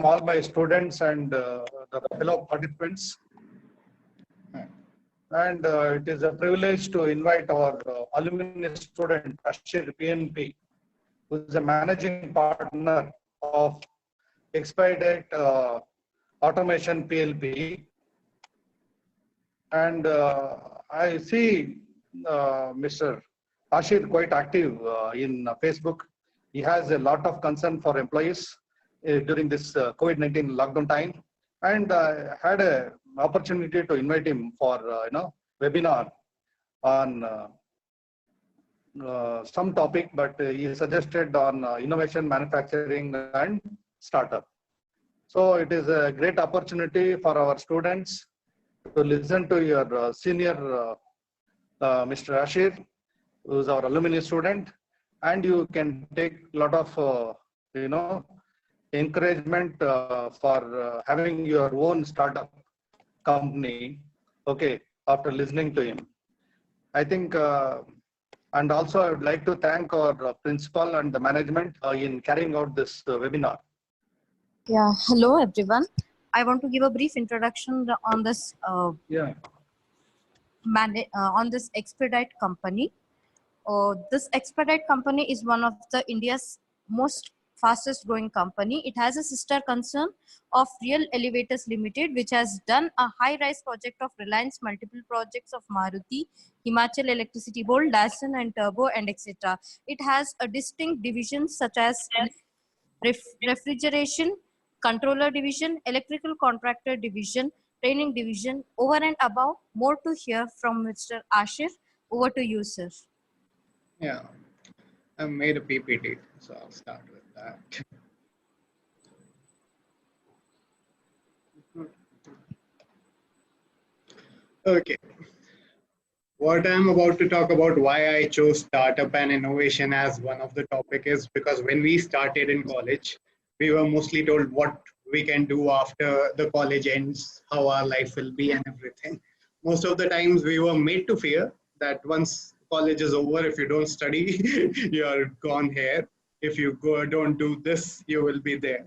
welcome all my students and the fellow participants. And it is a privilege to invite our alumni student, Mr.Ashir.P.N.P, who is a managing partner of Expedited Automation PLP. And I see Mr. Ashir quite active in Facebook. He has a lot of concern for employees during this COVID-19 lockdown time, and had an opportunity to invite him for webinar on some topic, but he suggested on innovation, manufacturing, and startup. So it is a great opportunity for our students to listen to your senior Mr. Ashir, who is our alumni student, and you can take a lot of encouragement for having your own startup company, okay, after listening to him. I think, and also I would like to thank our principal and the management in carrying out this webinar. Yeah, hello everyone. I want to give a brief introduction on this on this Expedite company. This Expedite company is one of the India's most fastest growing company. It has a sister concern of Real Elevators Limited, which has done a high-rise project of Reliance, multiple projects of Maruti, Himachal Electricity Board, Dyson and Turbo, and etc. It has a distinct divisions such as refrigeration, controller division, electrical contractor division, training division. Over and above, more to hear from Mr. Ashir. Over to you, sir. Yeah, I made a PPT, so I'll start with that. Okay. What I'm about to talk about, why I chose startup and innovation as one of the topic, is because when we started in college, we were mostly told what we can do after the college ends, how our life will be and everything. Most of the times we were made to fear that once college is over, if you don't study, you're gone here. If you don't do this, you will be there.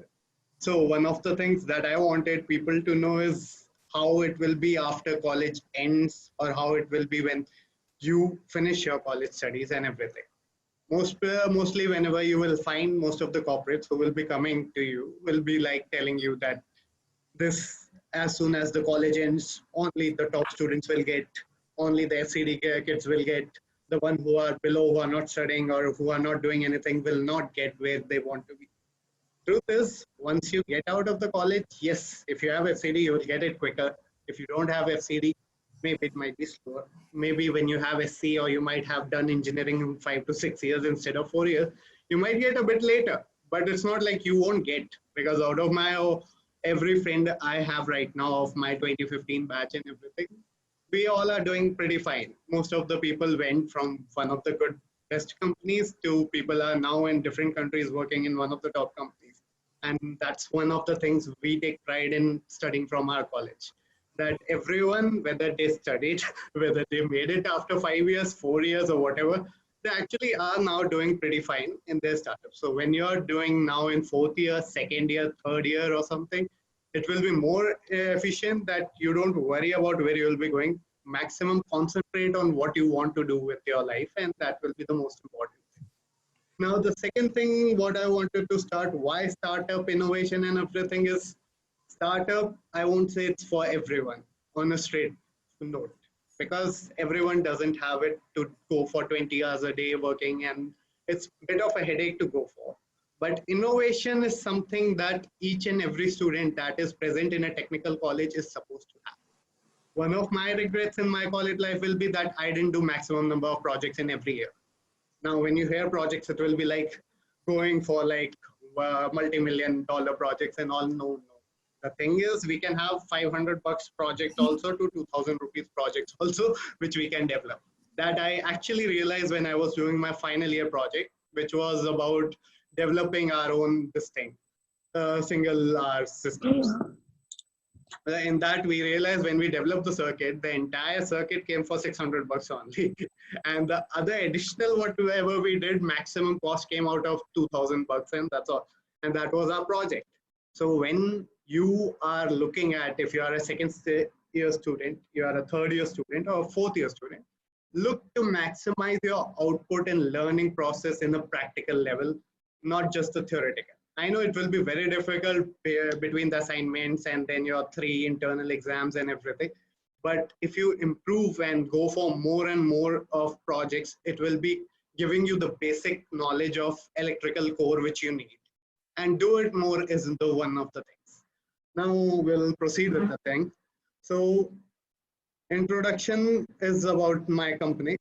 So one of the things that I wanted people to know is how it will be after college ends, or how it will be when you finish your college studies and everything. Mostly whenever you will find most of the corporates who will be coming to you will be like telling you that this, as soon as the college ends, only the top students will get, only the FCD kids will get, the one who are below, who are not studying or who are not doing anything will not get where they want to be. Truth is, once you get out of the college, yes, if you have FCD, you will get it quicker. If you don't have FCD, maybe it might be slower. Maybe when you have SC, or you might have done engineering in 5 to 6 years instead of 4 years, you might get a bit later. But it's not like you won't get, because out of my every friend I have right now of my 2015 batch and everything, we all are doing pretty fine. Most of the people went from one of the best companies to people are now in different countries working in one of the top companies. And that's one of the things we take pride in studying from our college. That everyone, whether they studied, whether they made it after 5 years, 4 years or whatever, they actually are now doing pretty fine in their startups. So when you're doing now in 4th year, 2nd year, 3rd year or something, it will be more efficient that you don't worry about where you will be going. Maximum concentrate on what you want to do with your life, and that will be the most important thing. Now, the second thing what I wanted to start, why startup innovation and everything is, startup, I won't say it's for everyone on a straight note, because everyone doesn't have it to go for 20 hours a day working, and it's a bit of a headache to go for. But innovation is something that each and every student that is present in a technical college is supposed to have. One of my regrets in my college life will be that I didn't do maximum number of projects in every year. Now, when you hear projects, it will be like going for like multi-million-dollar projects and all. No. The thing is, we can have $500 project also to 2,000 rupees projects also, which we can develop. That I actually realized when I was doing my final year project, which was about developing our own single R systems. In that, we realized when we developed the circuit, the entire circuit came for $600 only. And the other additional whatever we did, maximum cost came out of $2,000, and that's all. And that was our project. So when you are looking at, if you are a year student, you are a third year student or a fourth year student, look to maximize your output and learning process in a practical level, not just the theoretical. I know it will be very difficult between the assignments and then your 3 internal exams and everything. But if you improve and go for more and more of projects, it will be giving you the basic knowledge of electrical core which you need. And do it more is the one of the things. Now we'll proceed with the thing. So introduction is about my company.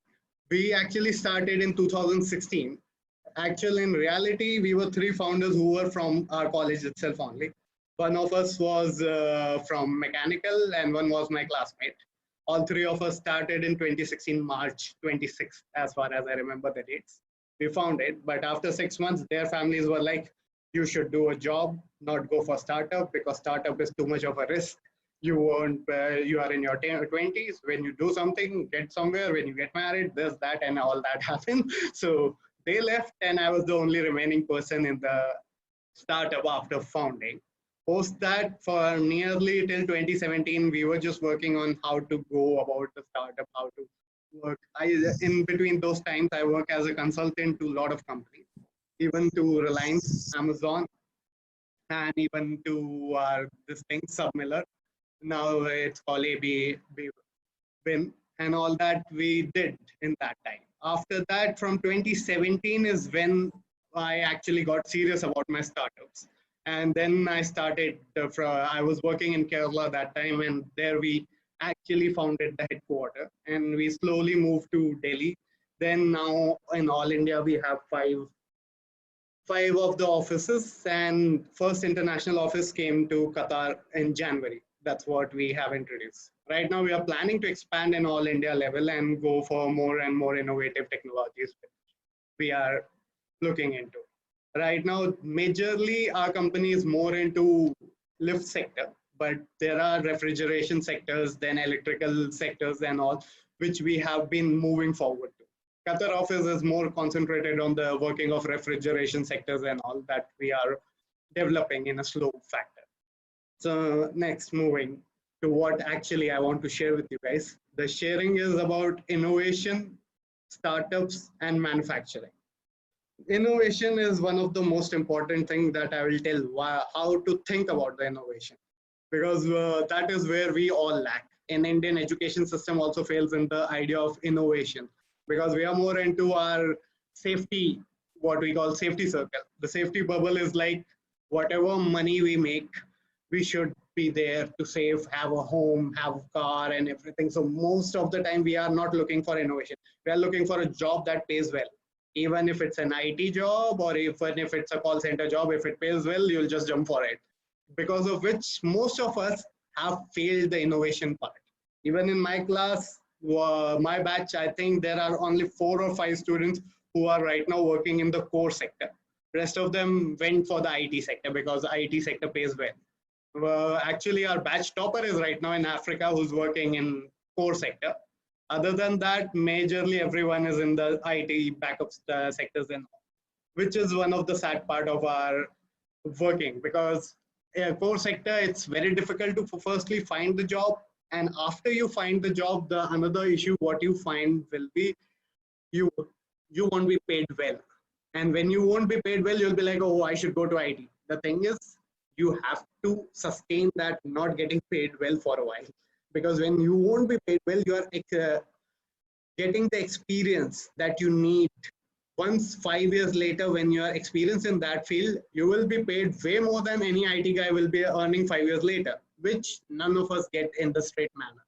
We actually started in 2016. Actually, in reality, we were 3 founders who were from our college itself only. One of us was from mechanical and one was my classmate. All 3 of us started in 2016, March 26th, as far as I remember the dates. We found it, but after 6 months, their families were like, you should do a job, not go for startup, because startup is too much of a risk. You won't, you are in your 20s. When you do something, get somewhere. When you get married, this, that, and all that happened. So they left, and I was the only remaining person in the startup after founding. Post that, for nearly till 2017, we were just working on how to go about the startup, how to work. In between those times, I work as a consultant to a lot of companies, even to Reliance, Amazon, and even to this thing, Submiller. Now it's called AB Win, and all that we did in that time. After that, from 2017 is when I actually got serious about my startups. And then I started, I was working in Kerala that time, and there we actually founded the headquarters, and we slowly moved to Delhi. Then now in all India, we have five of the offices, and first international office came to Qatar in January. That's what we have introduced. Right now, we are planning to expand in all India level and go for more and more innovative technologies we are looking into. Right now, majorly our company is more into lift sector, but there are refrigeration sectors, then electrical sectors and all, which we have been moving forward to. Qatar office is more concentrated on the working of refrigeration sectors and all that we are developing in a slow factor. So next, moving to what actually I want to share with you guys. The sharing is about innovation, startups, and manufacturing. Innovation is one of the most important things that I will tell how to think about the innovation, because that is where we all lack. In Indian education system also fails in the idea of innovation, because we are more into our safety, what we call safety circle. The safety bubble is like whatever money we make, we should be there to save, have a home, have a car and everything. So most of the time we are not looking for innovation. We are looking for a job that pays well. Even if it's an IT job or even if it's a call center job, if it pays well, you'll just jump for it. Because of which most of us have failed the innovation part. Even in my class, my batch, I think there are only 4 or 5 students who are right now working in the core sector. Rest of them went for the IT sector because the IT sector pays well. Actually, our batch topper is right now in Africa who's working in core sector. Other than that, majorly everyone is in the IT backup sectors, and which is one of the sad part of our working, because core sector, it's very difficult to firstly find the job, and after you find the job, the another issue what you find will be you won't be paid well, and when you won't be paid well, you'll be like, oh, I should go to IT. The thing is, you have to sustain that not getting paid well for a while, because when you won't be paid well, you are getting the experience that you need. Once 5 years later, when you are experienced in that field, you will be paid way more than any IT guy will be earning 5 years later, which none of us get in the straight manner.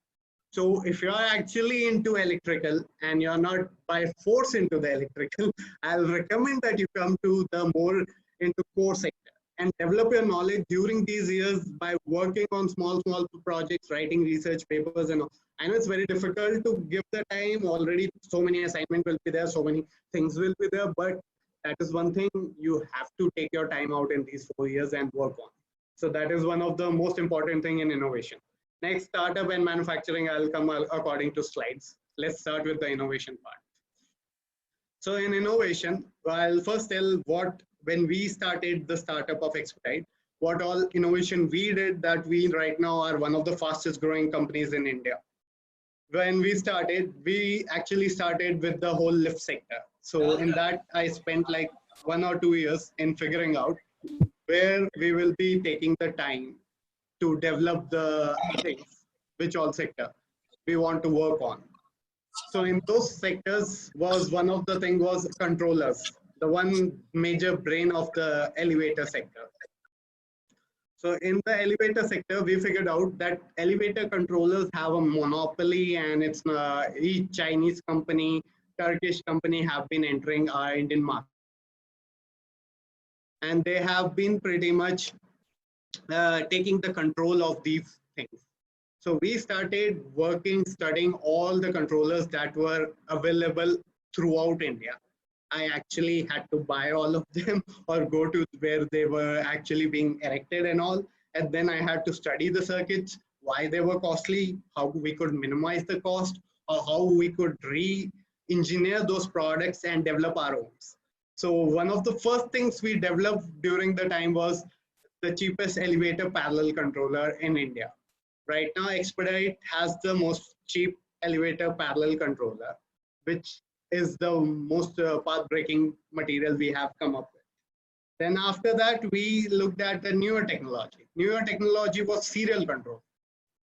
So if you are actually into electrical and you're not by force into the electrical, I'll recommend that you come to the more into core sector and develop your knowledge during these years by working on small projects, writing research papers and all. I know it's very difficult to give the time. Already so many assignments will be there, so many things will be there, but that is one thing you have to take your time out in these 4 years and work on. So that is one of the most important thing in innovation. Next, startup and manufacturing, I'll come according to slides. Let's start with the innovation part. So in innovation, I'll first tell when we started the startup of Expedite, what all innovation we did, that we right now are one of the fastest growing companies in India. When we started, we actually started with the whole lift sector. So in that, I spent like 1 or 2 years in figuring out where we will be taking the time to develop the things, which all sector we want to work on. So in those sectors was one of the thing was controllers, the one major brain of the elevator sector. So in the elevator sector, we figured out that elevator controllers have a monopoly, and it's each Chinese company, Turkish company have been entering our Indian market, and they have been pretty much taking the control of these things. So we started working, studying all the controllers that were available throughout India. I actually had to buy all of them or go to where they were actually being erected and all. And then I had to study the circuits, why they were costly, how we could minimize the cost, or how we could re-engineer those products and develop our own. So one of the first things we developed during the time was the cheapest elevator parallel controller in India. Right now, Expedite has the most cheap elevator parallel controller, which is the most path-breaking material we have come up with. Then after that, we looked at the newer technology. Newer technology was serial control.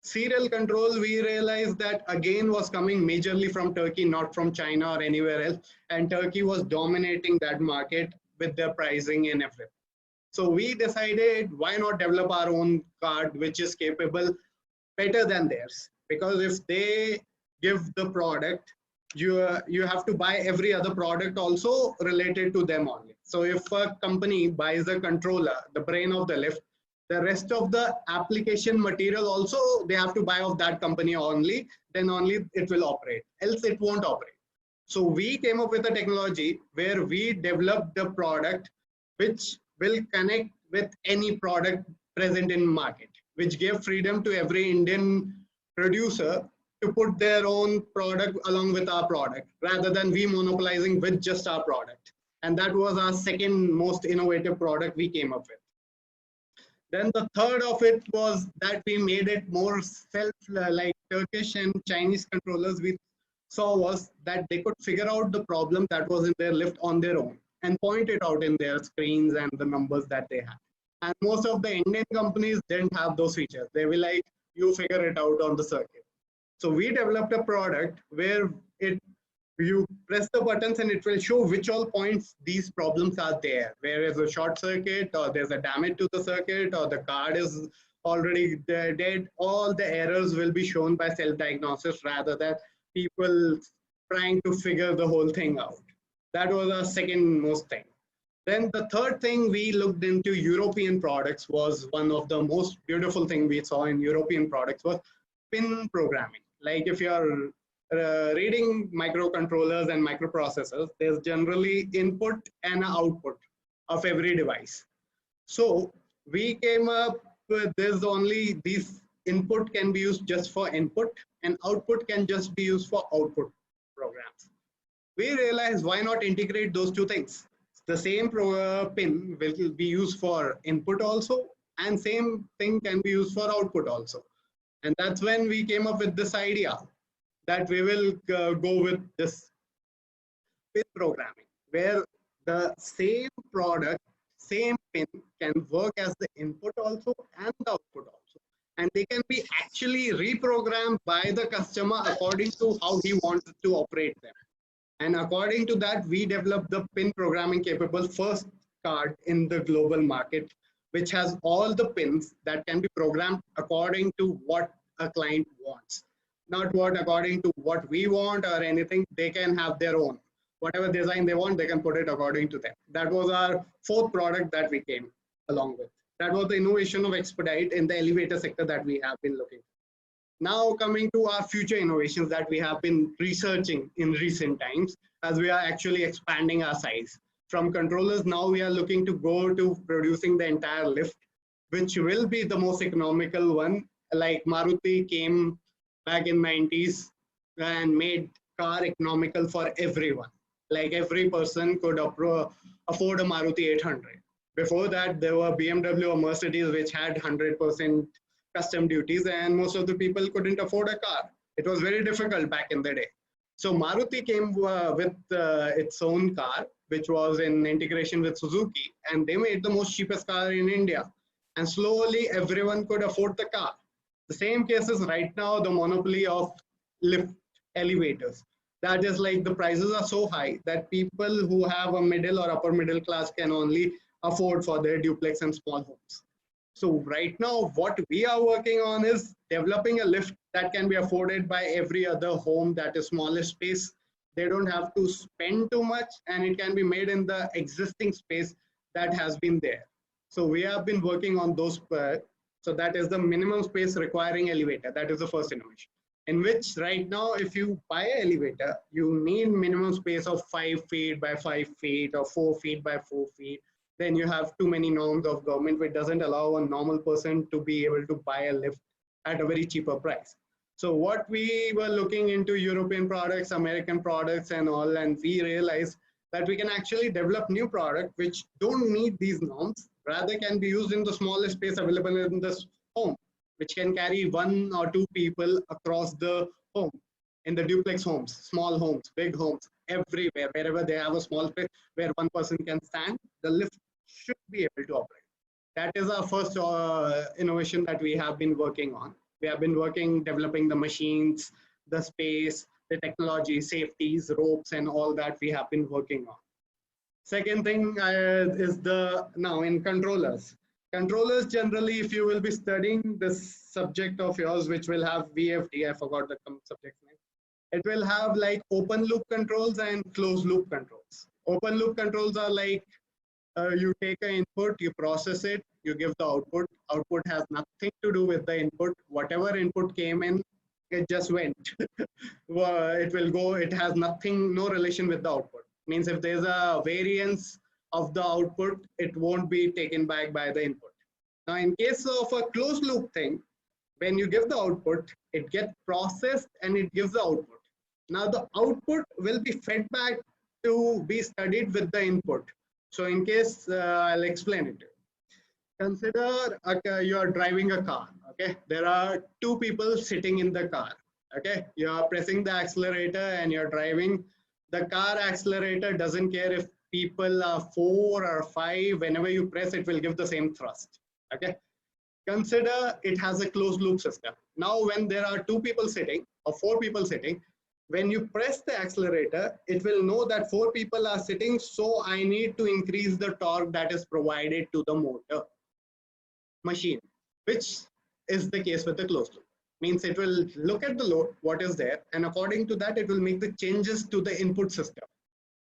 Serial control, we realized that again was coming majorly from Turkey, not from China or anywhere else. And Turkey was dominating that market with their pricing and everything. So we decided, why not develop our own card, which is capable better than theirs? Because if they give the product, you have to buy every other product also related to them only. So if a company buys a controller, the brain of the lift, the rest of the application material also they have to buy of that company only, then only it will operate, else it won't operate. So we came up with a technology where we developed the product which will connect with any product present in market, which gave freedom to every Indian producer to put their own product along with our product, rather than we monopolizing with just our product. And that was our second most innovative product we came up with. Then the third of it was that we made it more like Turkish and Chinese controllers we saw was that they could figure out the problem that was in their lift on their own and point it out in their screens and the numbers that they had. And most of the Indian companies didn't have those features. They were like, you figure it out on the circuit. So we developed a product where you press the buttons and it will show which all points these problems are there. Where is a short circuit, or there's a damage to the circuit, or the card is already dead. All the errors will be shown by self-diagnosis rather than people trying to figure the whole thing out. That was our second most thing. Then the third thing we looked into European products was one of the most beautiful thing we saw in European products was pin programming. Like if you're reading microcontrollers and microprocessors, there's generally input and output of every device. So we came up with this only these input can be used just for input and output can just be used for output programs. We realized why not integrate those two things. The same pin will be used for input also, and same thing can be used for output also. And that's when we came up with this idea that we will go with this pin programming, where the same product, same pin can work as the input also and the output also. And they can be actually reprogrammed by the customer according to how he wants to operate them. And according to that, we developed the pin programming capable first card in the global market, which has all the pins that can be programmed according to what a client wants. Not what according to what we want or anything. They can have their own. Whatever design they want, they can put it according to them. That was our fourth product that we came along with. That was the innovation of Expedite in the elevator sector that we have been looking. Now coming to our future innovations that we have been researching in recent times, as we are actually expanding our size. From controllers, now we are looking to go to producing the entire lift, which will be the most economical one. Like Maruti came back in 90s and made car economical for everyone. Like every person could afford a Maruti 800. Before that, there were BMW or Mercedes, which had 100% custom duties, and most of the people couldn't afford a car. It was very difficult back in the day. So Maruti came with its own car, which was in integration with Suzuki, and they made the most cheapest car in India. And slowly, everyone could afford the car. The same case is right now the monopoly of lift elevators. That is like the prices are so high that people who have a middle or upper middle class can only afford for their duplex and small homes. So right now, what we are working on is developing a lift that can be afforded by every other home that is smaller space. They don't have to spend too much, and it can be made in the existing space that has been there. So we have been working on those. So that is the minimum space requiring elevator. That is the first innovation. In which right now, if you buy an elevator, you need minimum space of 5 feet by 5 feet or 4 feet by 4 feet. Then you have too many norms of government which doesn't allow a normal person to be able to buy a lift at a very cheaper price. So what we were looking into European products, American products and all, and we realized that we can actually develop new products which don't need these norms, rather can be used in the smallest space available in this home, which can carry 1 or 2 people across the home, in the duplex homes, small homes, big homes, everywhere, wherever they have a small space where one person can stand, the lift should be able to operate. That is our first innovation that we have been working on. We have been developing the machines, the space, the technology, safeties, ropes, and all that we have been working on. Second thing is now in controllers. Controllers generally, if you will be studying this subject of yours, which will have VFD, I forgot the subject name. It will have like open loop controls and closed loop controls. Open loop controls are like you take an input, you process it, you give the output. Output has nothing to do with the input. Whatever input came in, it just went. It will go, it has nothing, no relation with the output. Means if there's a variance of the output, it won't be taken back by the input. Now, in case of a closed loop thing, when you give the output, it gets processed and it gives the output. Now, the output will be fed back to be studied with the input. So, in case, I'll explain it. Consider you are driving a car. Okay, there are 2 people sitting in the car. Okay, you are pressing the accelerator and you're driving. The car accelerator doesn't care if people are 4 or 5. Whenever you press, it will give the same thrust. Okay, consider it has a closed loop system. Now, when there are 2 people sitting or 4 people sitting, when you press the accelerator, it will know that 4 people are sitting, so I need to increase the torque that is provided to the motor machine, which is the case with the closed loop. Means it will look at the load, what is there, and according to that, it will make the changes to the input system.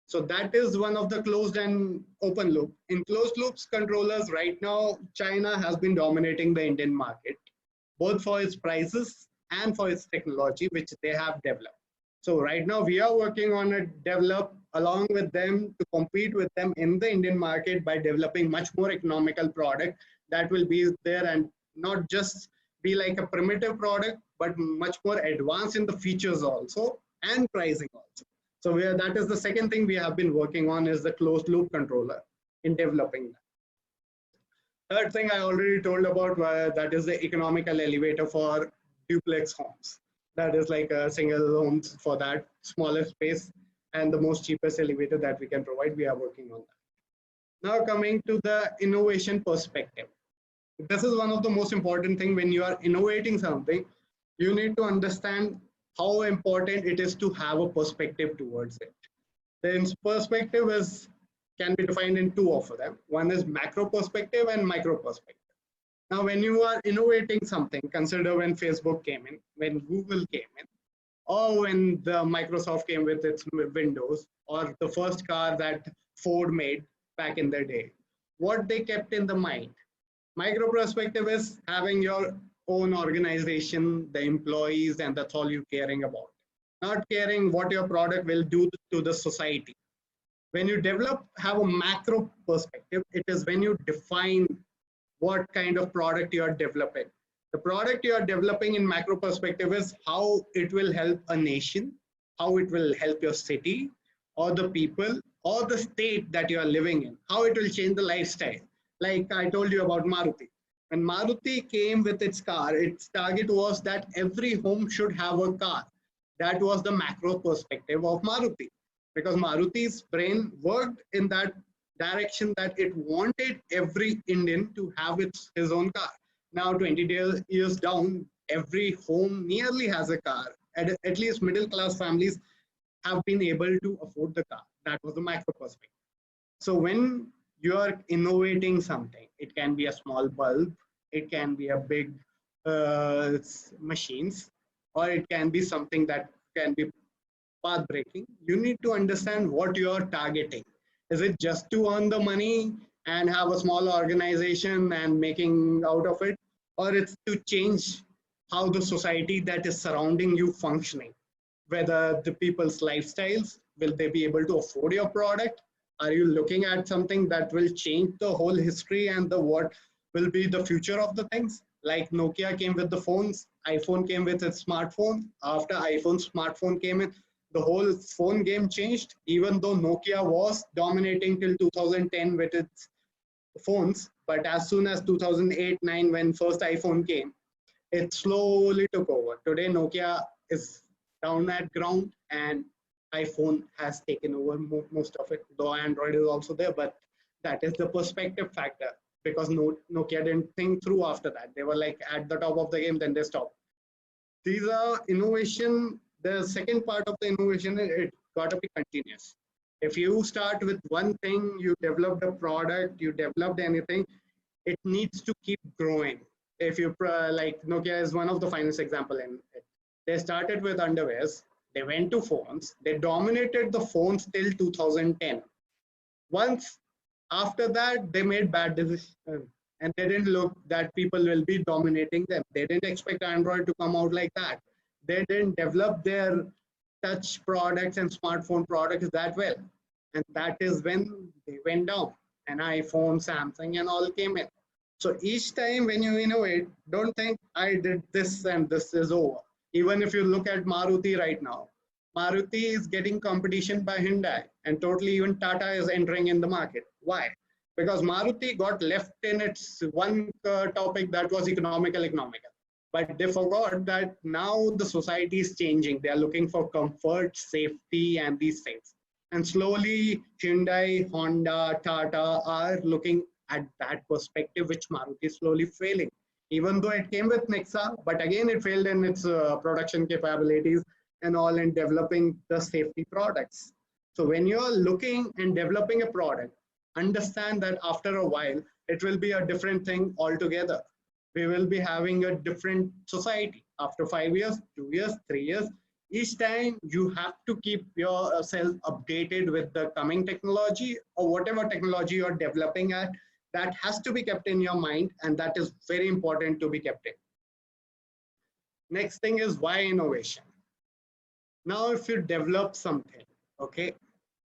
So that is one of the closed and open loop. In closed loops controllers, right now, China has been dominating the Indian market, both for its prices and for its technology, which they have developed. So right now we are working on a develop along with them to compete with them in the Indian market by developing much more economical product that will be there and not just be like a primitive product, but much more advanced in the features also and pricing also. So that is the second thing we have been working on is the closed loop controller in developing that. Third thing I already told about that is the economical elevator for duplex homes. That is like a single homes for that smaller space and the most cheapest elevator that we can provide. We are working on that. Now coming to the innovation perspective. This is one of the most important thing when you are innovating something, you need to understand how important it is to have a perspective towards it. The perspective can be defined in 2 of them. One is macro perspective and micro perspective. Now, when you are innovating something, consider when Facebook came in, when Google came in, or when the Microsoft came with its Windows, or the first car that Ford made back in the day. What they kept in the mind. Micro perspective is having your own organization, the employees, and that's all you're caring about. Not caring what your product will do to the society. When you have a macro perspective, it is when you define what kind of product you are developing. The product you are developing in macro perspective is how it will help a nation, how it will help your city, or the people, or the state that you are living in, how it will change the lifestyle. Like I told you about Maruti. When Maruti came with its car, its target was that every home should have a car. That was the macro perspective of Maruti, because Maruti's brain worked in that direction, that it wanted every Indian to have his own car. Now, 20 years down, every home nearly has a car. At least middle class families have been able to afford the car. That was the macro perspective. So when you are innovating something, it can be a small bulb, it can be a big machines, or it can be something that can be path breaking. You need to understand what you are targeting. Is it just to earn the money and have a small organization and making out of it, or it's to change how the society that is surrounding you functioning? Whether the people's lifestyles, will they be able to afford your product? Are you looking at something that will change the whole history and the what will be the future of the things? Like Nokia came with the phones, iPhone came with its smartphone. After iPhone smartphone came in, the whole phone game changed. Even though Nokia was dominating till 2010 with its phones, but as soon as 2008-9 when first iPhone came, it slowly took over. Today, Nokia is down at ground and iPhone has taken over most of it, though Android is also there, but that is the perspective factor, because Nokia didn't think through after that. They were like at the top of the game, then they stopped. These are innovation. The second part of the innovation, it got to be continuous. If you start with one thing, you developed a product, you developed anything, it needs to keep growing. If you like Nokia is one of the finest example in it. They started with underwears, they went to phones, they dominated the phones till 2010. Once after that, they made bad decisions and they didn't look that people will be dominating them. They didn't expect Android to come out like that. They didn't develop their touch products and smartphone products that well. And that is when they went down and iPhone, Samsung and all came in. So each time when you innovate, don't think I did this and this is over. Even if you look at Maruti right now, Maruti is getting competition by Hyundai and totally even Tata is entering in the market. Why? Because Maruti got left in its one topic that was economical. But they forgot that now the society is changing. They are looking for comfort, safety and these things. And slowly Hyundai, Honda, Tata are looking at that perspective, which Maruti is slowly failing. Even though it came with Nexa, but again it failed in its production capabilities and all in developing the safety products. So when you're looking and developing a product, understand that after a while, it will be a different thing altogether. We will be having a different society after 5 years, 2 years, 3 years. Each time you have to keep yourself updated with the coming technology or whatever technology you're developing at. That has to be kept in your mind, and that is very important to be kept in. Next thing is why innovation. Now, if you develop something, okay,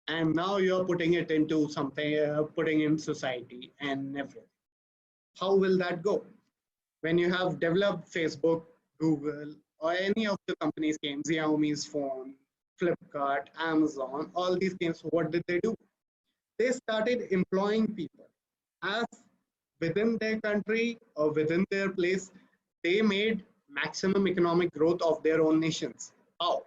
and now you're putting it into something, putting in society and everything, how will that go? When you have developed Facebook, Google, or any of the companies came, Xiaomi's phone, Flipkart, Amazon, all these things, what did they do? They started employing people. As within their country or within their place, they made maximum economic growth of their own nations. How?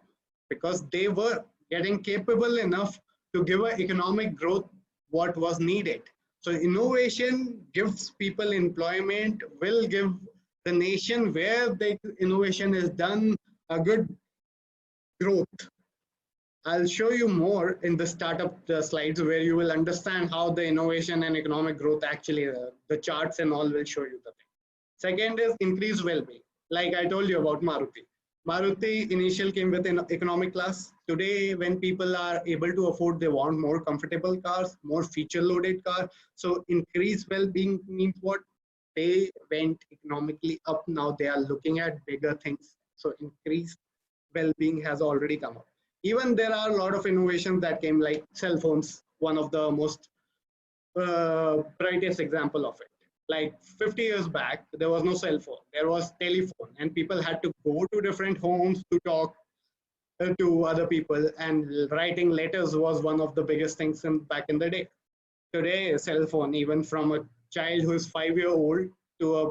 Because they were getting capable enough to give an economic growth what was needed. So innovation gives people employment, will give the nation where the innovation is done a good growth. I'll show you more in the startup slides where you will understand how the innovation and economic growth actually, the charts and all will show you the thing. Second is increased well-being. Like I told you about Maruti. Maruti initial came with an economic class. Today, when people are able to afford, they want more comfortable cars, more feature-loaded cars. So increased well-being means what? They went economically up. Now they are looking at bigger things. So increased well-being has already come up. Even there are a lot of innovations that came, like cell phones, one of the most brightest example of it. Like 50 years back, there was no cell phone, there was telephone, and people had to go to different homes to talk to other people, and writing letters was one of the biggest things back in the day. Today, a cell phone, even from a child who is 5-year-old to a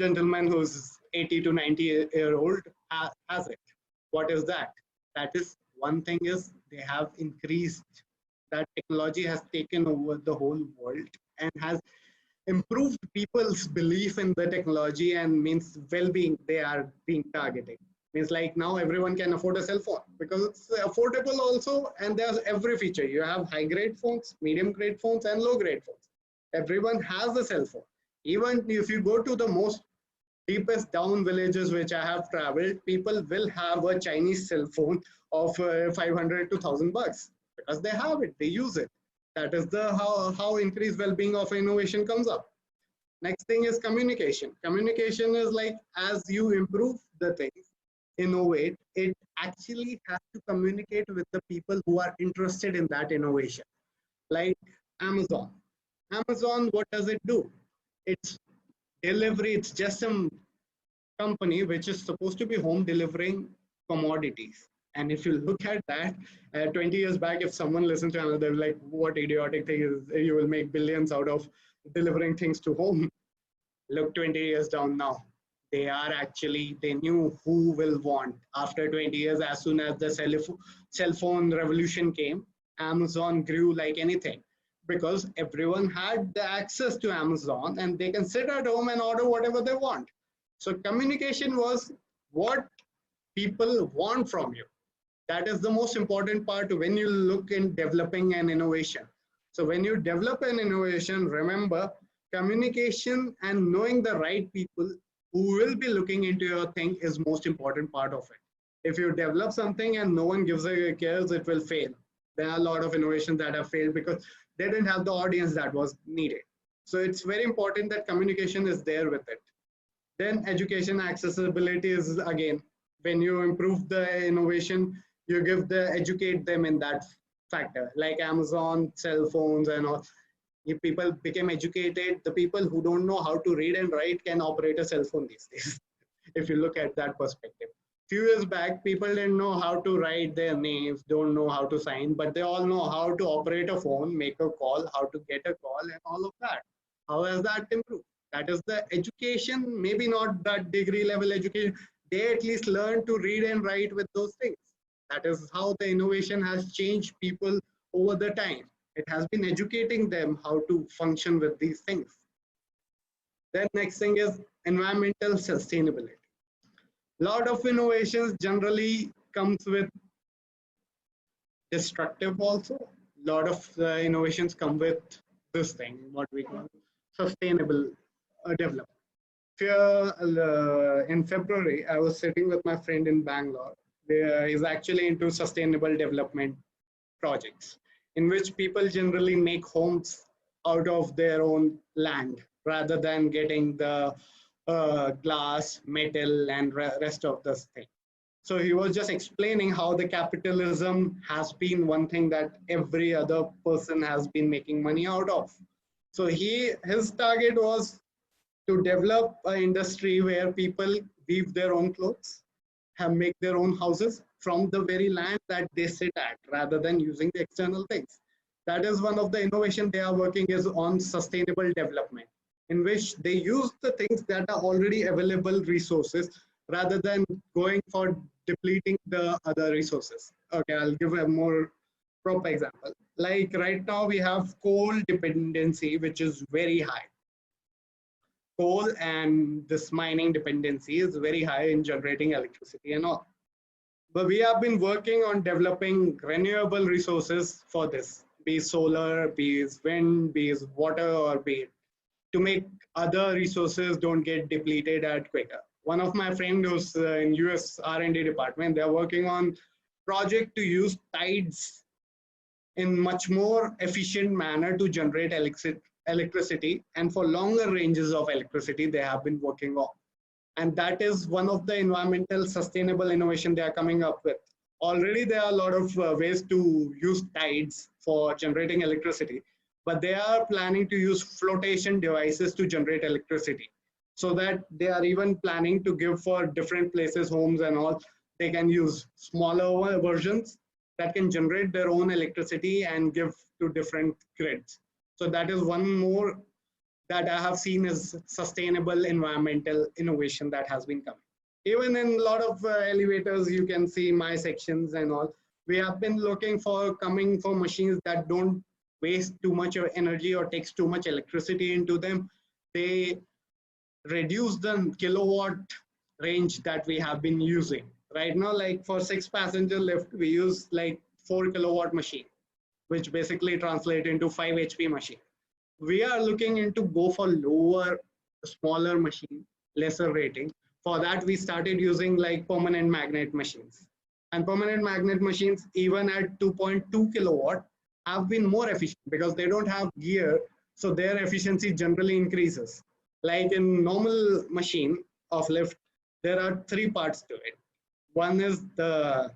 gentleman who's 80 to 90-year-old has it. What is that? That is, one thing is they have increased, that technology has taken over the whole world and has improved people's belief in the technology, and means well-being they are being targeted. Means like now everyone can afford a cell phone because it's affordable also, and there's every feature. You have high grade phones, medium grade phones, and low grade phones. Everyone has a cell phone. Even if you go to the most deepest down villages which I have traveled, people will have a Chinese cell phone of 500 to 1,000 bucks because they have it, they use it. That is the how increased well-being of innovation comes up. Next thing is communication. Communication is like, as you improve the things, innovate, it actually has to communicate with the people who are interested in that innovation. Like Amazon. Amazon, what does it do? It's delivery. It's just some company which is supposed to be home delivering commodities. And if you look at that, 20 years back, if someone listens to Amazon, they're like, what idiotic thing is, you will make billions out of delivering things to home. Look 20 years down now. They are actually, they knew who will want. After 20 years, as soon as the cell phone revolution came, Amazon grew like anything because everyone had the access to Amazon and they can sit at home and order whatever they want. So communication was what people want from you. That is the most important part when you look in developing an innovation. So when you develop an innovation, remember communication and knowing the right people who will be looking into your thing is most important part of it. If you develop something and no one gives a cares, it will fail. There are a lot of innovations that have failed because they didn't have the audience that was needed. So it's very important that communication is there with it. Then education accessibility is, again, when you improve the innovation, you educate them in that factor, like Amazon, cell phones and all. If people became educated, the people who don't know how to read and write can operate a cell phone these days. If you look at that perspective. Few years back, people didn't know how to write their names, don't know how to sign, but they all know how to operate a phone, make a call, how to get a call, and all of that. How has that improved? That is the education, maybe not that degree level education. They at least learn to read and write with those things. That is how the innovation has changed people over the time. It has been educating them how to function with these things. Then next thing is environmental sustainability. Lot of innovations generally comes with destructive also. Lot of innovations come with this thing, what we call sustainable development. In February, I was sitting with my friend in Bangalore. He's actually into sustainable development projects, in which people generally make homes out of their own land rather than getting the glass, metal, and rest of this thing. So he was just explaining how the capitalism has been one thing that every other person has been making money out of. So his target was to develop an industry where people weave their own clothes, make their own houses from the very land that they sit at, rather than using the external things. That is one of the innovation they are working is on sustainable development, in which they use the things that are already available resources rather than going for depleting the other resources. Okay, I'll give a more proper example. Like right now we have coal dependency, which is very high. Coal and this mining dependency is very high in generating electricity and all. But we have been working on developing renewable resources for this, be it solar, be it wind, be it water, or be it to make other resources don't get depleted at quicker. One of my friends who's in US R&D department, they're working on project to use tides in much more efficient manner to generate electricity, and for longer ranges of electricity they have been working on. And that is one of the environmental sustainable innovation they are coming up with. Already there are a lot of ways to use tides for generating electricity, but they are planning to use flotation devices to generate electricity. So that they are even planning to give for different places, homes and all, they can use smaller versions that can generate their own electricity and give to different grids. So that is one more that I have seen is sustainable environmental innovation that has been coming. Even in a lot of elevators, you can see my sections and all. We have been looking for coming for machines that don't waste too much of energy or takes too much electricity into them. They reduce the kilowatt range that we have been using. Right now, like for 6-passenger lift, we use like 4 kilowatt machine, which basically translate into 5 HP machine. We are looking into go for lower, smaller machine, lesser rating. For that, we started using like permanent magnet machines. And permanent magnet machines, even at 2.2 kilowatt, have been more efficient because they don't have gear, so their efficiency generally increases. Like in normal machine of lift, there are 3 parts to it. One is the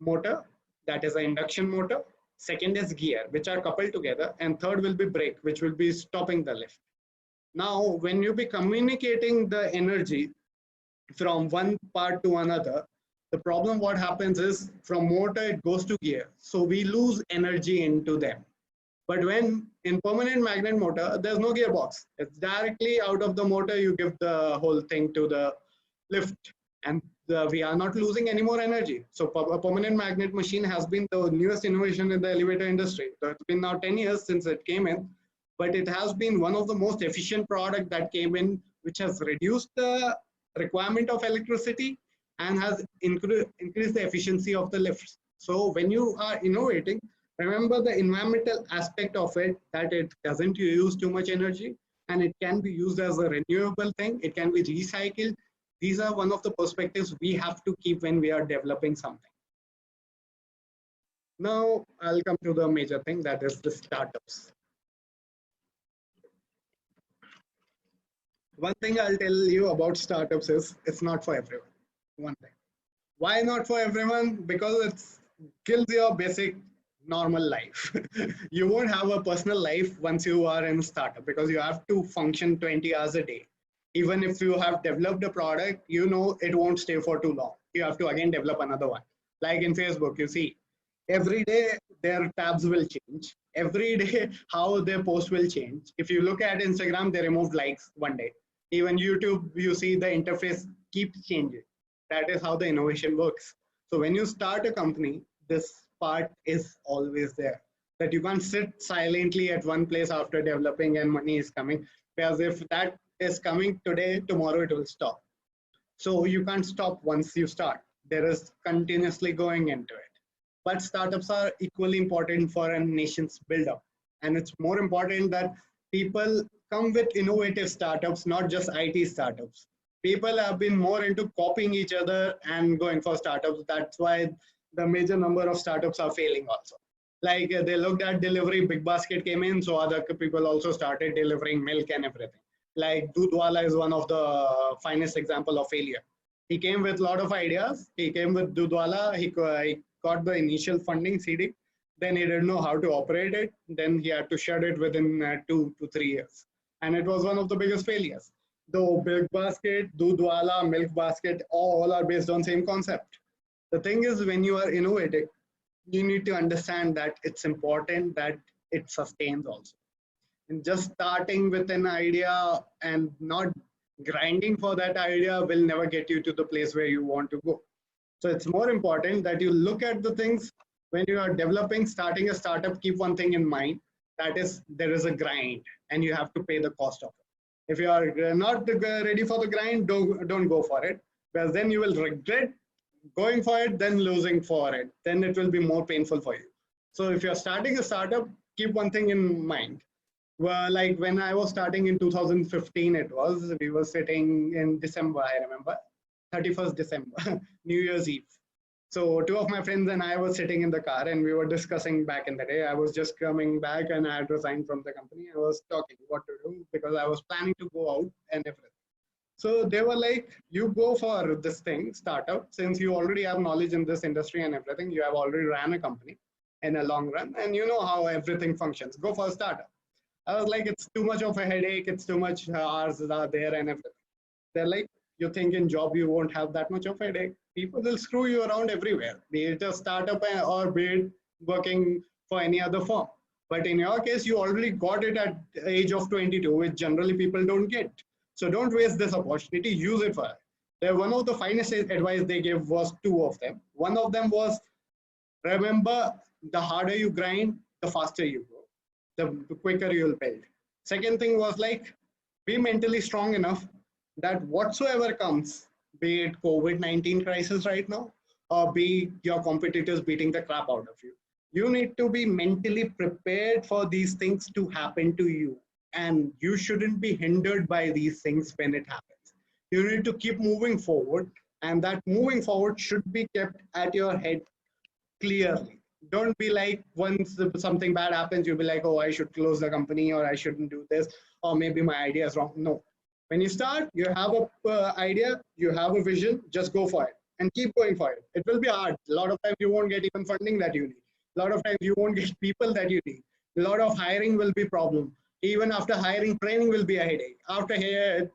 motor, that is an induction motor. Second is gear, which are coupled together. And third will be brake, which will be stopping the lift. Now, when you be communicating the energy from one part to another, the problem what happens is from motor, it goes to gear. So we lose energy into them. But when in permanent magnet motor, there's no gearbox. It's directly out of the motor, you give the whole thing to the lift. And we are not losing any more energy. So a permanent magnet machine has been the newest innovation in the elevator industry. So it's been now 10 years since it came in, but it has been one of the most efficient product that came in, which has reduced the requirement of electricity and has increased the efficiency of the lifts. So when you are innovating, remember the environmental aspect of it, that it doesn't use too much energy and it can be used as a renewable thing. It can be recycled. These are one of the perspectives we have to keep when we are developing something. Now I'll come to the major thing, that is the startups. One thing I'll tell you about startups is it's not for everyone. One thing. Why not for everyone? Because it kills your basic normal life. You won't have a personal life once you are in a startup because you have to function 20 hours a day. Even if you have developed a product, you know it won't stay for too long. You have to again develop another one. Like in Facebook, you see, every day their tabs will change. Every day how their post will change. If you look at Instagram, they removed likes one day. Even YouTube, you see the interface keeps changing. That is how the innovation works. So when you start a company, this part is always there. That you can't sit silently at one place after developing and money is coming. Because if that is coming today, tomorrow it will stop. So you can't stop once you start. There is continuously going into it. But startups are equally important for a nation's build-up. And it's more important that people come with innovative startups, not just IT startups. People have been more into copying each other and going for startups. That's why the major number of startups are failing also. Like they looked at delivery, Big Basket came in, so other people also started delivering milk and everything. Like Dudwala is one of the finest example of failure. He came with a lot of ideas. He came with Dudwala. He got the initial funding CD. Then he didn't know how to operate it. Then he had to shut it within 2 to 3 years. And it was one of the biggest failures. Though Big Basket, Dudwala, Milk Basket, all are based on same concept. The thing is, when you are innovating, you need to understand that it's important that it sustains also. And just starting with an idea and not grinding for that idea will never get you to the place where you want to go. So it's more important that you look at the things when you are developing, starting a startup, keep one thing in mind. That is, there is a grind and you have to pay the cost of it. If you are not ready for the grind, don't go for it, because then you will regret going for it, then losing for it. Then it will be more painful for you. So if you're starting a startup, keep one thing in mind. Well, like when I was starting in 2015, we were sitting in December, I remember, 31st December, New Year's Eve. So 2 of my friends and I were sitting in the car and we were discussing back in the day. I was just coming back and I had resigned from the company. I was talking what to do because I was planning to go out and everything. So they were like, you go for this thing, startup, since you already have knowledge in this industry and everything. You have already ran a company in a long run and you know how everything functions. Go for a startup. I was like, it's too much of a headache. It's too much hours are there and everything. They're like, you think in job you won't have that much of a headache. People will screw you around everywhere, be it a startup or be it working for any other firm. But in your case, you already got it at the age of 22, which generally people don't get. So don't waste this opportunity, use it for it. One of the finest advice they gave was two of them. One of them was, remember, the harder you grind, the faster you go, the quicker you'll build. Second thing was like, be mentally strong enough that whatsoever comes, be it COVID-19 crisis right now, or be your competitors beating the crap out of you, you need to be mentally prepared for these things to happen to you. And you shouldn't be hindered by these things when it happens. You need to keep moving forward, and that moving forward should be kept at your head clearly. Don't be like, once something bad happens, you'll be like, oh, I should close the company, or I shouldn't do this, or maybe my idea is wrong. No. When you start, you have a idea, you have a vision, just go for it and keep going for it. It will be hard. A lot of times you won't get even funding that you need. A lot of times you won't get people that you need. A lot of hiring will be problem. Even after hiring, training will be a headache. After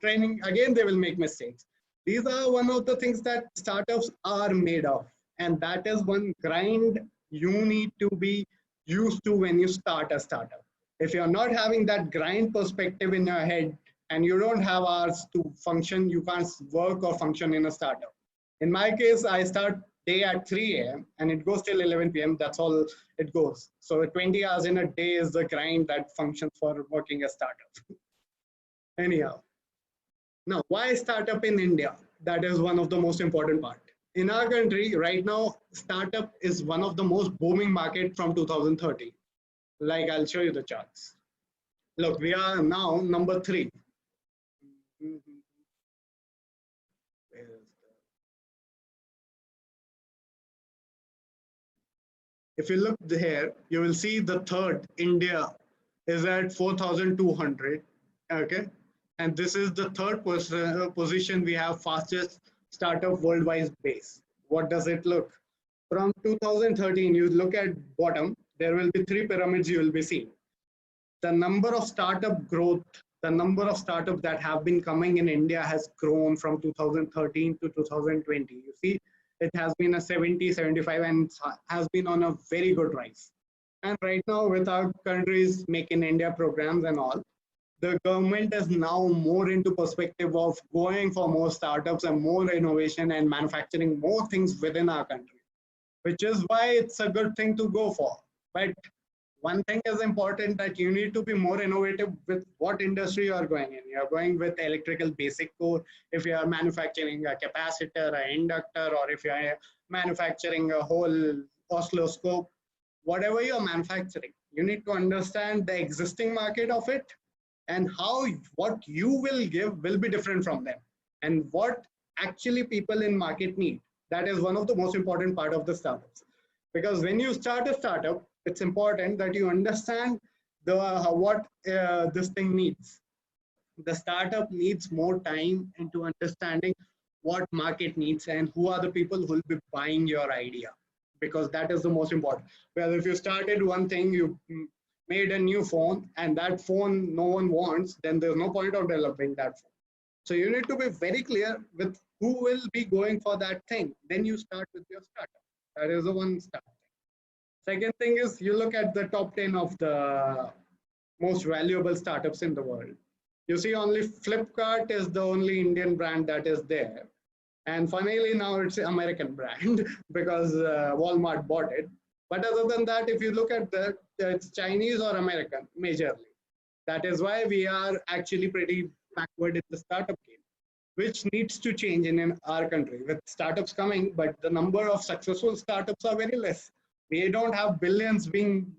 training, again, they will make mistakes. These are one of the things that startups are made of. And that is one grind you need to be used to when you start a startup. If you're not having that grind perspective in your head and you don't have hours to function, you can't work or function in a startup. In my case, I start day at 3 a.m. and it goes till 11 p.m. That's all it goes. So 20 hours in a day is the grind that functions for working a startup. Anyhow, now why startup in India? That is one of the most important part. In our country right now, startup is one of the most booming market from 2013. Like, I'll show you the charts. Look, we are now number 3. If you look here, you will see the third, India, is at 4,200. Okay. And this is the third position we have fastest startup worldwide base. What does it look? From 2013, you look at bottom, there will be 3 pyramids you will be seeing. The number of startup growth, the number of startups that have been coming in India has grown from 2013 to 2020. You see, it has been a 70, 75 and has been on a very good rise. And right now with our countries making India programs and all, the government is now more into perspective of going for more startups and more innovation and manufacturing more things within our country, which is why it's a good thing to go for. But one thing is important, that you need to be more innovative with what industry you are going in. You are going with electrical basic core, if you are manufacturing a capacitor, an inductor, or if you are manufacturing a whole oscilloscope, whatever you are manufacturing, you need to understand the existing market of it, and how what you will give will be different from them, and what actually people in market need. That is one of the most important part of the startups. Because when you start a startup, it's important that you understand what this thing needs. The startup needs more time into understanding what market needs and who are the people who will be buying your idea, because that is the most important. Well, if you started one thing, you made a new phone, and that phone no one wants, then there's no point of developing that phone. So you need to be very clear with who will be going for that thing. Then you start with your startup. That is the one start. Second thing is, you look at the top 10 of the most valuable startups in the world. You see only Flipkart is the only Indian brand that is there. And funnily now it's an American brand because Walmart bought it. But other than that, if you look at that, it's Chinese or American majorly. That is why we are actually pretty backward in the startup game, which needs to change in our country with startups coming, but the number of successful startups are very less. We don't have billions being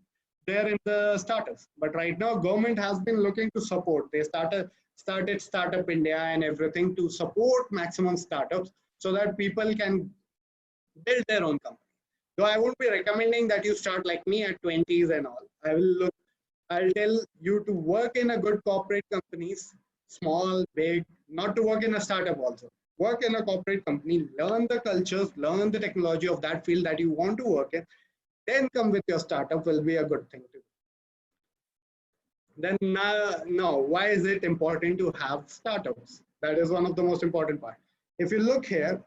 there in the startups, but right now government has been looking to support. They started Startup India and everything to support maximum startups so that people can build their own company. Though I won't be recommending that you start like me at 20s and all. I'll tell you to work in a good corporate companies, small, big, not to work in a startup also. Work in a corporate company, learn the cultures, learn the technology of that field that you want to work in, then come with your startup will be a good thing to do. Then now, why is it important to have startups? That is one of the most important part. If you look here,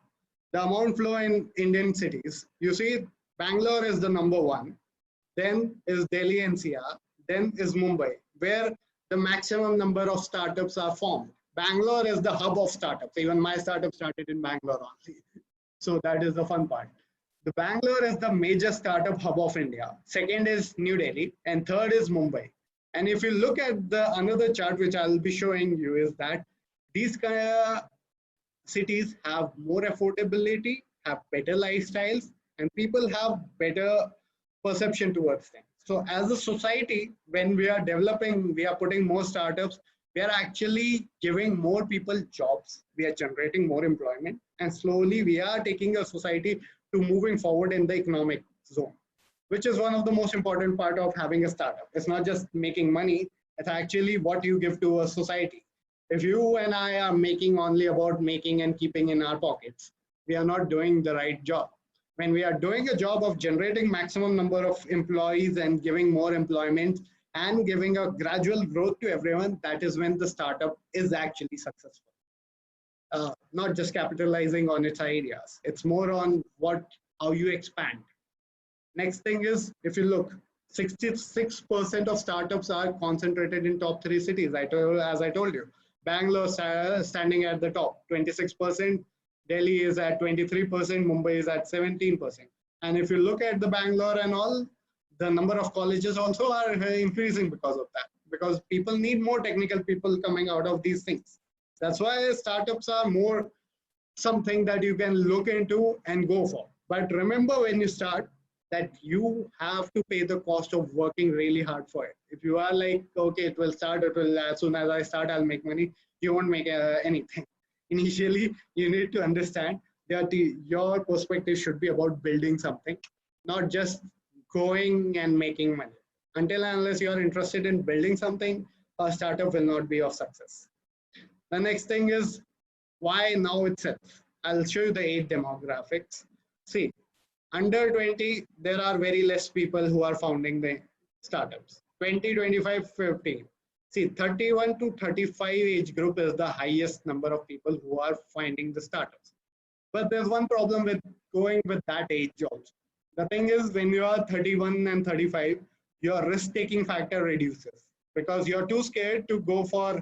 the amount flow in Indian cities, you see Bangalore is the number 1, then is Delhi NCR, Then is Mumbai, where the maximum number of startups are formed. Bangalore is the hub of startups. Even my startup started in Bangalore only. So that is the fun part. The Bangalore is the major startup hub of India. Second is New Delhi, and third is Mumbai. And if you look at the another chart which I'll be showing you, is that these cities have more affordability, have better lifestyles, and people have better perception towards them. So as a society, when we are developing, we are putting more startups, we are actually giving more people jobs, we are generating more employment, and slowly we are taking a society to moving forward in the economic zone, which is one of the most important part of having a startup. It's not just making money, it's actually what you give to a society. If you and I are making only about making and keeping in our pockets, we are not doing the right job. When we are doing a job of generating maximum number of employees and giving more employment and giving a gradual growth to everyone, that is when the startup is actually successful. Not just capitalizing on its ideas. It's more on how you expand. Next thing is, if you look, 66% of startups are concentrated in top 3 cities. As I told you, Bangalore standing at the top, 26%. Delhi is at 23%. Mumbai is at 17%. And if you look at the Bangalore and all, the number of colleges also are increasing because of that. Because people need more technical people coming out of these things. That's why startups are more something that you can look into and go for. But remember, when you start, that you have to pay the cost of working really hard for it. If you are like, okay, it will start, as soon as I start, I'll make money, you won't make anything. Initially, you need to understand that your perspective should be about building something, not just going and making money. Until and unless you are interested in building something, a startup will not be of success. The next thing is, why now itself? I'll show you the 8 demographics. See, under 20, there are very less people who are founding the startups. 20, 25, 50. See, 31 to 35 age group is the highest number of people who are finding the startups. But there's one problem with going with that age also. The thing is, when you are 31 and 35, your risk-taking factor reduces because you're too scared to go for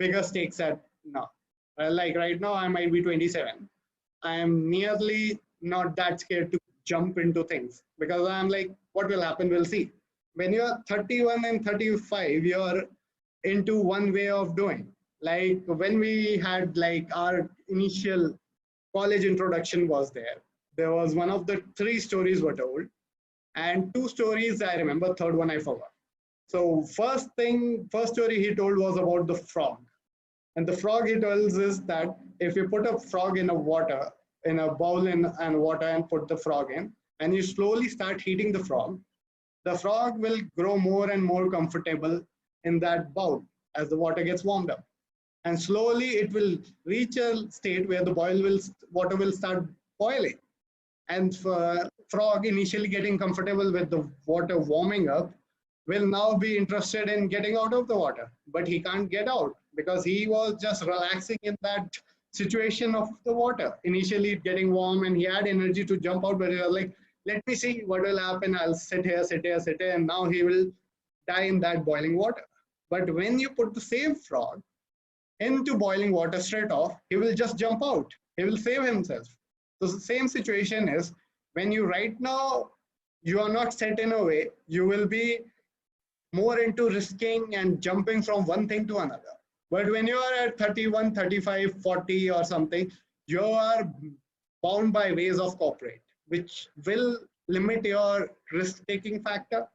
bigger stakes at now. Like right now, I might be 27. I am nearly not that scared to jump into things because I'm like, what will happen? We'll see. When you're 31 and 35, you're into one way of doing. Like when we had like our initial college introduction was there was one of the 3 stories were told, and 2 stories I remember, third one I forgot. So first story he told was about the frog. And the frog he tells is that if you put a frog in a water, in a bowl and water and put the frog in, and you slowly start heating the frog will grow more and more comfortable in that bowl as the water gets warmed up. And slowly it will reach a state where the water will start boiling. And frog initially getting comfortable with the water warming up will now be interested in getting out of the water, but he can't get out because he was just relaxing in that situation of the water. Initially getting warm and he had energy to jump out, but he was like, let me see what will happen. I'll sit here, and now he will die in that boiling water. But when you put the same frog into boiling water straight off, he will just jump out. He will save himself. So the same situation is when you right now, you are not set in a way, you will be more into risking and jumping from one thing to another. But when you are at 31, 35, 40 or something, you are bound by ways of corporate, which will limit your risk-taking factor,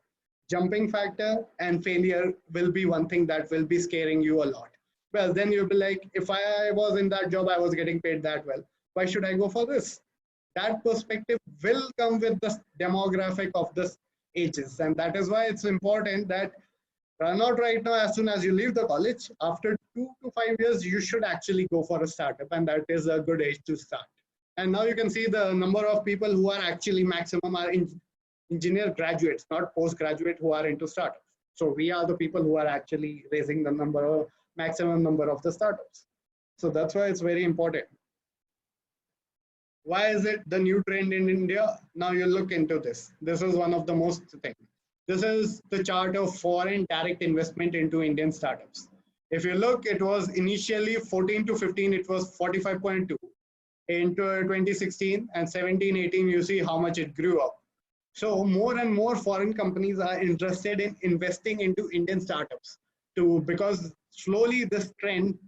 jumping factor, and failure will be one thing that will be scaring you a lot. Well, then you'll be like, if I was in that job, I was getting paid that well. Why should I go for this? That perspective will come with the demographic of the ages. And that is why it's important that not right now, as soon as you leave the college, after 2 to 5 years, you should actually go for a startup. And that is a good age to start. And now you can see the number of people who are actually maximum are engineer graduates, not postgraduate who are into startups. So we are the people who are actually raising the maximum number of the startups. So that's why it's very important. Why is it the new trend in India? Now you look into this. This is one of the most things. This is the chart of foreign direct investment into Indian startups. If you look, it was initially 14 to 15, it was 45.2. Into 2016 and 17-18, you see how much it grew up. So more and more foreign companies are interested in investing into Indian startups because slowly this trend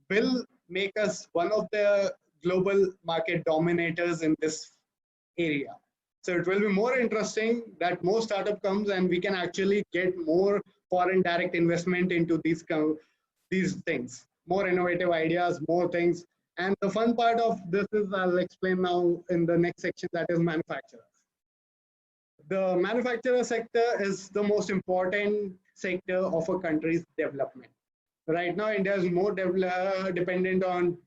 will make us one of the global market dominators in this area. So it will be more interesting that more startup comes and we can actually get more foreign direct investment into these things, more innovative ideas, more things. And the fun part of this is I'll explain now in the next section, that is manufacturers. The manufacturer sector is the most important sector of a country's development. Right now, India is more dependent on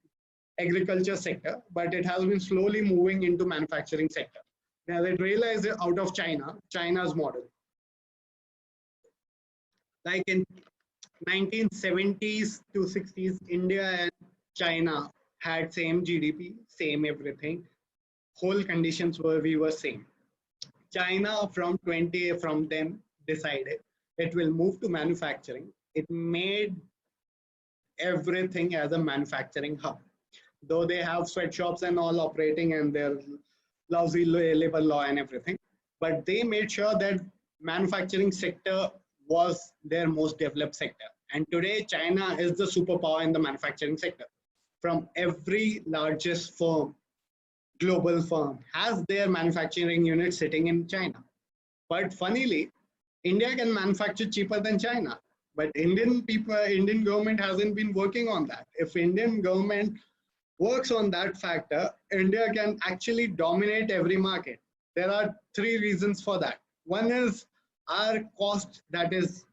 agriculture sector, but it has been slowly moving into manufacturing sector. Now it realized out of China's model. Like in 1970s to 60s, India and China had same GDP, same everything. Whole conditions we were same. China from them decided it will move to manufacturing. It made everything as a manufacturing hub. Though they have sweatshops and all operating and their lousy labor law and everything, but they made sure that manufacturing sector was their most developed sector. And today, China is the superpower in the manufacturing sector. From every largest firm, global firm, has their manufacturing unit sitting in China. But funnily, India can manufacture cheaper than China. But Indian government hasn't been working on that. If Indian government works on that factor, India can actually dominate every market. There are three reasons for that. One is our cost, that is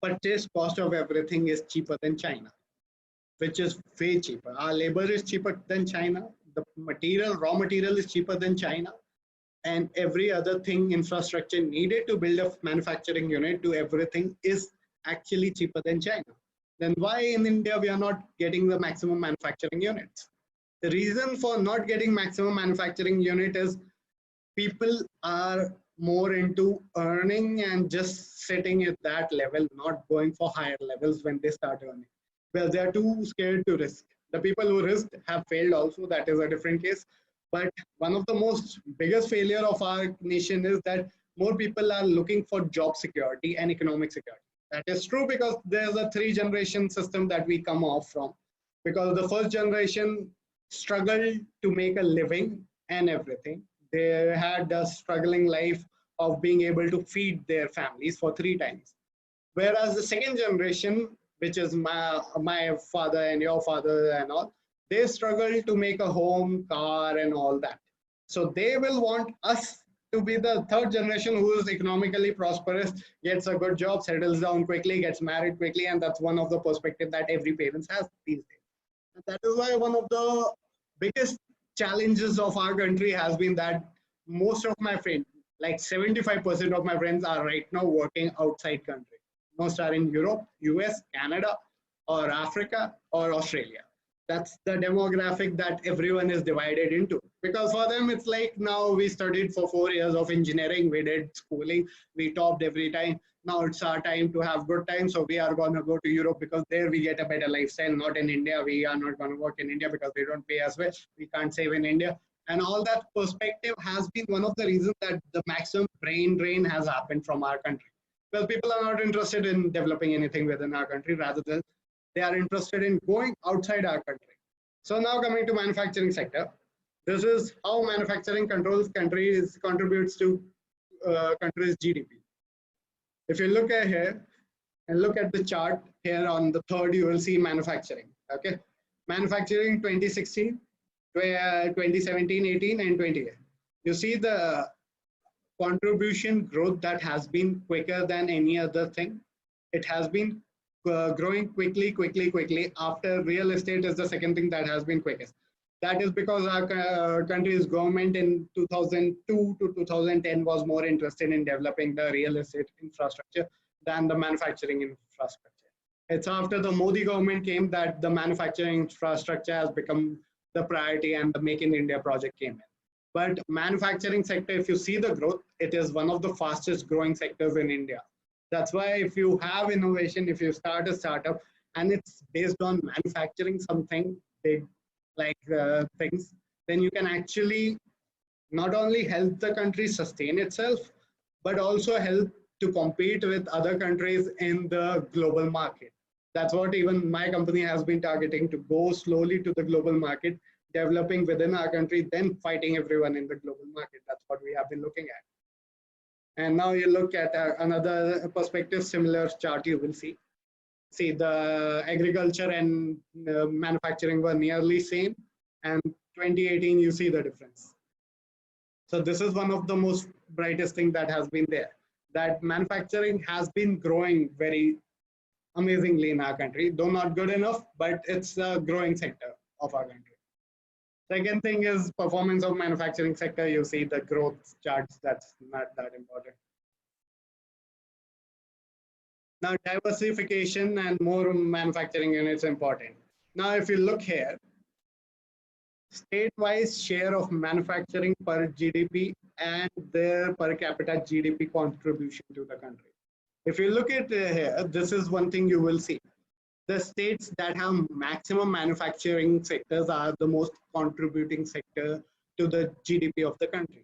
purchase cost of everything is cheaper than China, which is way cheaper. Our labor is cheaper than China. The raw material is cheaper than China. And every other thing, infrastructure needed to build a manufacturing unit to everything is actually cheaper than China. Then why in India we are not getting the maximum manufacturing units? The reason for not getting maximum manufacturing unit is people are more into earning and just sitting at that level, not going for higher levels when they start earning. Well, they are too scared to risk. The people who risked have failed also, that is a different case. But one of the most biggest failure of our nation is that more people are looking for job security and economic security. That is true because there's a 3-generation system that we come off from. Because the first generation struggled to make a living and everything. They had a struggling life of being able to feed their families for 3 times. Whereas the second generation, which is my father and your father and all, they struggle to make a home, car and all that. So they will want us to be the third generation who is economically prosperous, gets a good job, settles down quickly, gets married quickly, and that's one of the perspective that every parent has these days. And that is why one of the biggest challenges of our country has been that most of my friends, like 75% of my friends are right now working outside country. Most are in Europe, US, Canada, or Africa, or Australia. That's the demographic that everyone is divided into. Because for them, it's like now we studied for 4 years of engineering, we did schooling, we topped every time. Now it's our time to have good time. So we are going to go to Europe because there we get a better lifestyle, not in India. We are not going to work in India because they don't pay as well. We can't save in India. And all that perspective has been one of the reasons that the maximum brain drain has happened from our country. Well, people are not interested in developing anything within our country, rather than they are interested in going outside our country. So now coming to manufacturing sector, this is how manufacturing contributes to country's GDP. If you look at here and look at the chart here on the third, you will see manufacturing. Okay, manufacturing 2016, 2017, 18, and 20. You see the contribution growth that has been quicker than any other thing. It has been growing quickly. After real estate is the second thing that has been quickest. That is because our country's government in 2002 to 2010 was more interested in developing the real estate infrastructure than the manufacturing infrastructure. It's after the Modi government came that the manufacturing infrastructure has become the priority and the Make in India project came in. But manufacturing sector, if you see the growth, it is one of the fastest growing sectors in India. That's why if you have innovation, if you start a startup and it's based on manufacturing something big, like things, then you can actually not only help the country sustain itself, but also help to compete with other countries in the global market. That's what even my company has been targeting, to go slowly to the global market, developing within our country, then fighting everyone in the global market. That's what we have been looking at. And now you look at another perspective, similar chart you will see. See, the agriculture and manufacturing were nearly same, and 2018 you see the difference. So this is one of the most brightest thing that has been there, that manufacturing has been growing very amazingly in our country, though not good enough, but it's a growing sector of our country. Second thing is performance of manufacturing sector. You see the growth charts, that's not that important. Now diversification and more manufacturing units important. Now if you look here, state-wise share of manufacturing per GDP and their per capita GDP contribution to the country. If you look at here, this is one thing you will see. The states that have maximum manufacturing sectors are the most contributing sector to the GDP of the country.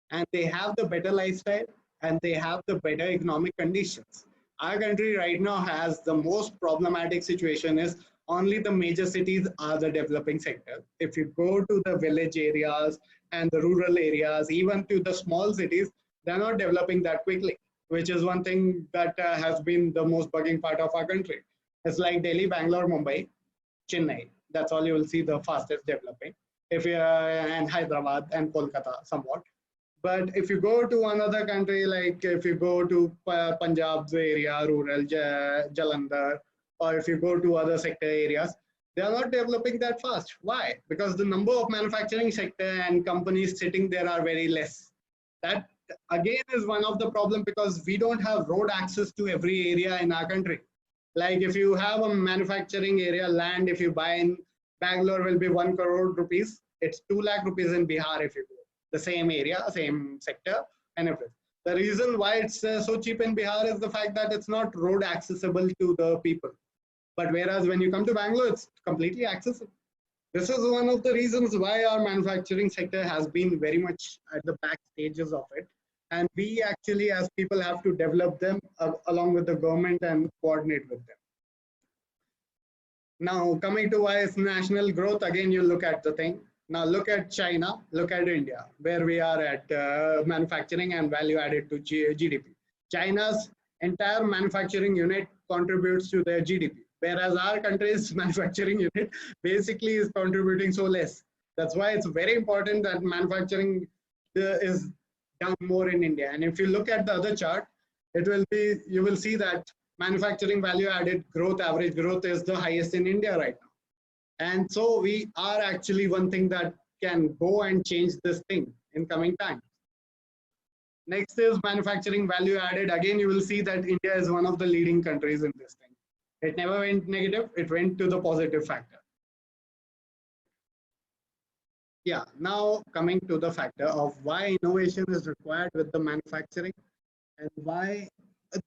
And they have the better lifestyle and they have the better economic conditions. Our country right now has the most problematic situation is only the major cities are the developing sector. If you go to the village areas and the rural areas, even to the small cities, they're not developing that quickly, which is one thing that has been the most bugging part of our country. It's like Delhi, Bangalore, Mumbai, Chennai. That's all you will see the fastest developing. If you and Hyderabad and Kolkata somewhat. But if you go to another country, like if you go to Punjab's area, rural Jalandhar, or if you go to other sector areas, they are not developing that fast. Why? Because the number of manufacturing sector and companies sitting there are very less. That again is one of the problem, because we don't have road access to every area in our country. Like if you have a manufacturing area land, if you buy in Bangalore will be 1 crore rupees. It's 2 lakh rupees in Bihar if you go. The same area, same sector and everything. The reason why it's so cheap in Bihar is the fact that it's not road accessible to the people. But whereas when you come to Bangalore, it's completely accessible. This is one of the reasons why our manufacturing sector has been very much at the back stages of it. And we actually as people have to develop them along with the government and coordinate with them. Now coming to why is national growth, again you look at the thing. Now look at China, look at India, where we are at manufacturing and value added to GDP. China's entire manufacturing unit contributes to their GDP, whereas our country's manufacturing unit basically is contributing so less. That's why it's very important that manufacturing is done more in India. And if you look at the other chart, it will be, you will see that manufacturing value added growth, average growth is the highest in India right now. And so we are actually one thing that can go and change this thing in coming time. Next is manufacturing value added. Again, you will see that India is one of the leading countries in this thing. It never went negative, it went to the positive factor. Yeah, now coming to the factor of why innovation is required with the manufacturing and why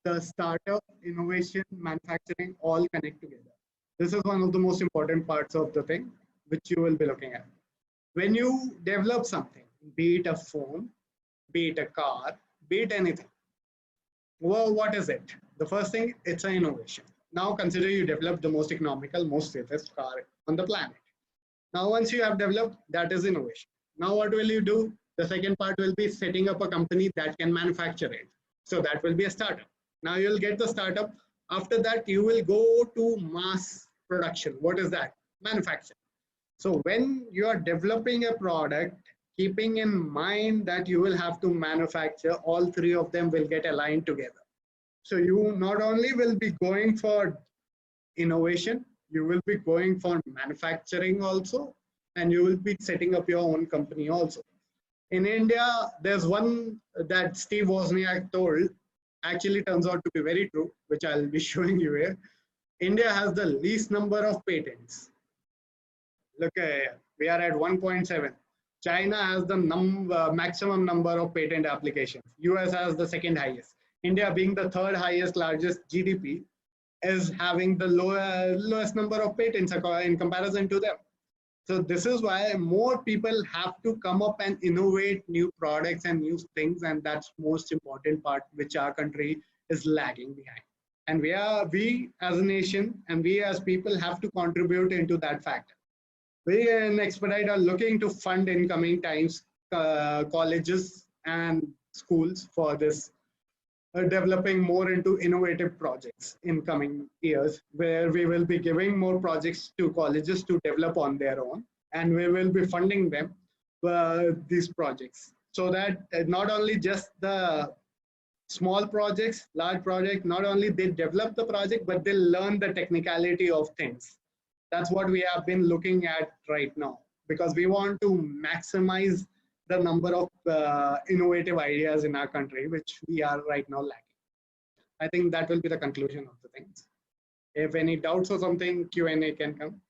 the startup, innovation, manufacturing all connect together. This is one of the most important parts of the thing which you will be looking at. When you develop something, be it a phone, be it a car, be it anything, well, what is it? The first thing, it's an innovation. Now consider you develop the most economical, most safest car on the planet. Now once you have developed, that is innovation. Now what will you do? The second part will be setting up a company that can manufacture it. So that will be a startup. Now you'll get the startup. After that, you will go to mass production. What is that? Manufacturing. So when you are developing a product, keeping in mind that you will have to manufacture, all three of them will get aligned together. So you not only will be going for innovation, you will be going for manufacturing also, and you will be setting up your own company also. In India, there's one that Steve Wozniak told, actually turns out to be very true, which I'll be showing you here. India has the least number of patents. Look, we are at 1.7. China has the maximum number of patent applications. US has the second highest. India, being the third highest largest GDP, is having the lowest number of patents in comparison to them. So this is why more people have to come up and innovate new products and new things, and that's most important part which our country is lagging behind. And we as a nation and we as people have to contribute into that factor. We in Expedite are looking to fund in coming times colleges and schools for this, developing more into innovative projects in coming years, where we will be giving more projects to colleges to develop on their own, and we will be funding them these projects, so that not only just the small projects, large project, not only they develop the project, but they learn the technicality of things. That's what we have been looking at right now, because we want to maximize the number of innovative ideas in our country, which we are right now lacking. I think that will be the conclusion of the things. If any doubts or something, Q&A can come.